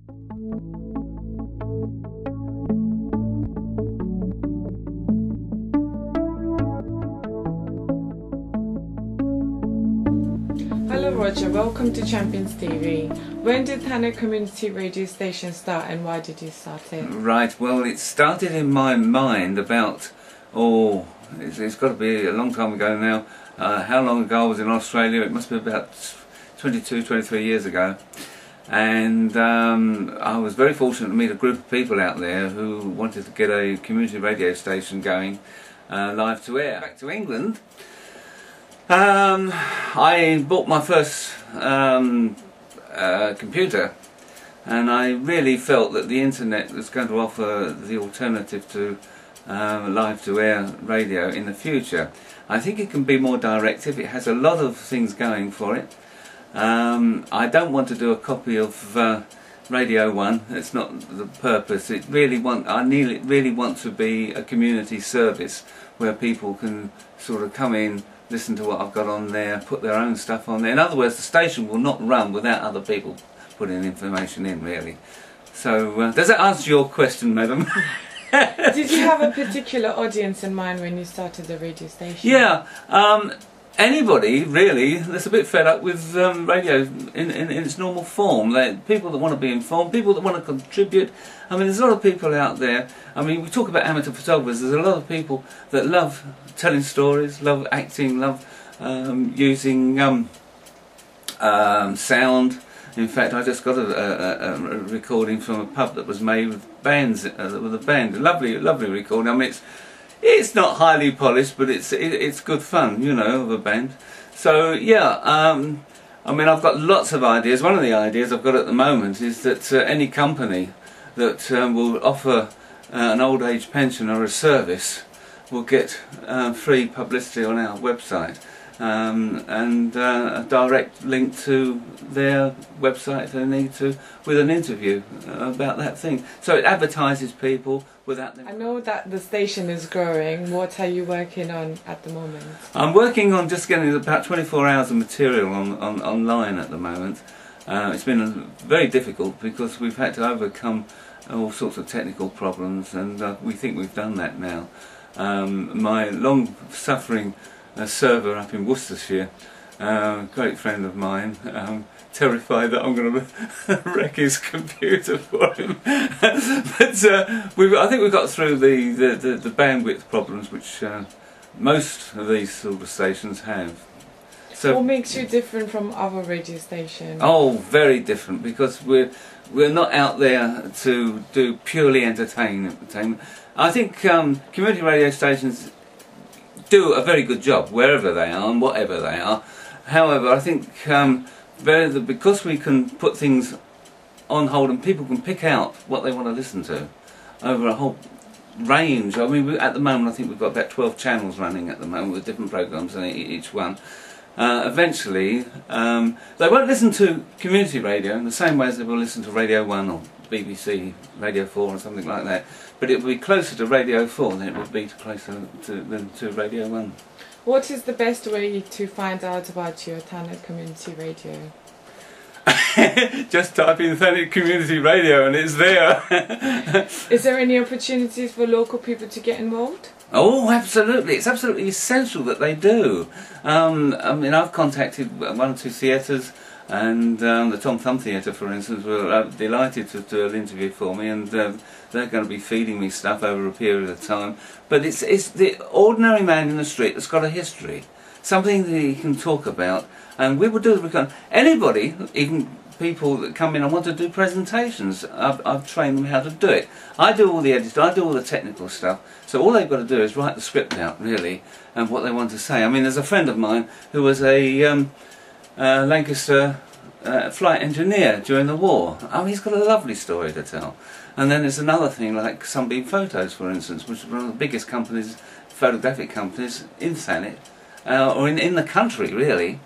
Hello Roger, welcome to Champions TV. When did Thanet community radio station start and why did you start it? Right, well it started in my mind about, it's got to be a long time ago now. How long ago I was in Australia? It must be about 22, 23 years ago. And I was very fortunate to meet a group of people out there who wanted to get a community radio station going live to air. Back to England. I bought my first computer, and I really felt that the internet was going to offer the alternative to live to air radio in the future. I think it can be more directive. It has a lot of things going for it. I don't want to do a copy of Radio 1. It's not the purpose. I really want to be a community service where people can sort of come in, listen to what I've got on there, put their own stuff on there. In other words, the station will not run without other people putting information in, really. So, does that answer your question, madam? Did you have a particular audience in mind when you started the radio station? Yeah, anybody really that's a bit fed up with radio in its normal form. People that want to be informed, people that want to contribute. I mean, there's a lot of people out there. I mean, we talk about amateur photographers. There's a lot of people that love telling stories, love acting, love using sound. In fact, I just got a recording from a pub that was made with bands, with a band. A lovely recording. I mean, it's not highly polished, but it's good fun, you know, of a band. So yeah, I mean, I've got lots of ideas. One of the ideas I've got at the moment is that any company that will offer an old age pension or a service will get free publicity on our website. And a direct link to their website if they need to, with an interview about that thing. So it advertises people without them. I know that the station is growing. What are you working on at the moment? I'm working on just getting about 24 hours of material online at the moment. It's been very difficult because we've had to overcome all sorts of technical problems, and we think we've done that now. My long-suffering server up in Worcestershire, great friend of mine, terrified that I'm going to wreck his computer for him. But I think we've got through the bandwidth problems which most of these sort of stations have. So, what makes you different from other radio stations? Oh, very different, because we're not out there to do purely entertainment. I think community radio stations do a very good job wherever they are and whatever they are. However, I think because we can put things on hold and people can pick out what they want to listen to over a whole range. I mean, at the moment I think we've got about 12 channels running at the moment with different programs in each one. Eventually they won't listen to community radio in the same way as they will listen to Radio 1 or BBC Radio 4 or something like that, but it will be closer to Radio 4 than it would be than to Radio 1. What is the best way to find out about your Thanet community radio? Just type in Thanet community radio and it's there. Is there any opportunities for local people to get involved? Oh, absolutely. It's absolutely essential that they do. I mean, I've contacted one or two theatres, and the Tom Thumb Theatre, for instance, were delighted to do an interview for me, and they're going to be feeding me stuff over a period of time. But it's the ordinary man in the street that's got a history, something that he can talk about, and we will do the anybody, even people that come in and want to do presentations. I've trained them how to do it. I do all the editing, I do all the technical stuff, so all they've got to do is write the script out, really, and what they want to say. I mean, there's a friend of mine who was a Lancaster flight engineer during the war. I mean, he's got a lovely story to tell. And then there's another thing like Sunbeam Photos, for instance, which is one of the biggest companies, photographic companies in Thanet, or in the country, really.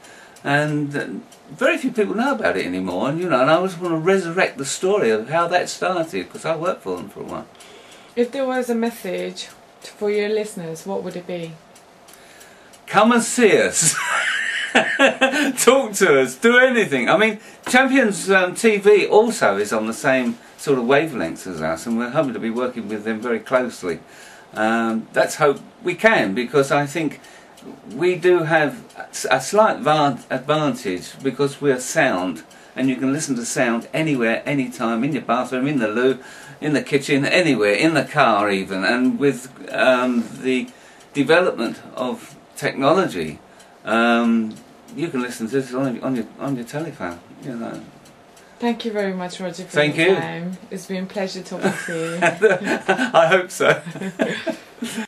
And very few people know about it anymore, and you know, and I just want to resurrect the story of how that started, because I worked for them for a while. If there was a message for your listeners, what would it be? Come and see us. talk to us, do anything. I mean, Champions TV also is on the same sort of wavelengths as us, and we're hoping to be working with them very closely. Let's hope we can, because I think we do have a slight advantage because we're sound, and you can listen to sound anywhere, anytime, in your bathroom, in the loo, in the kitchen, anywhere, in the car even. And with the development of technology, you can listen to this on your telephone, you know. Thank you very much, Roger, for Thank your you. time. It's been a pleasure talking to you. I hope so.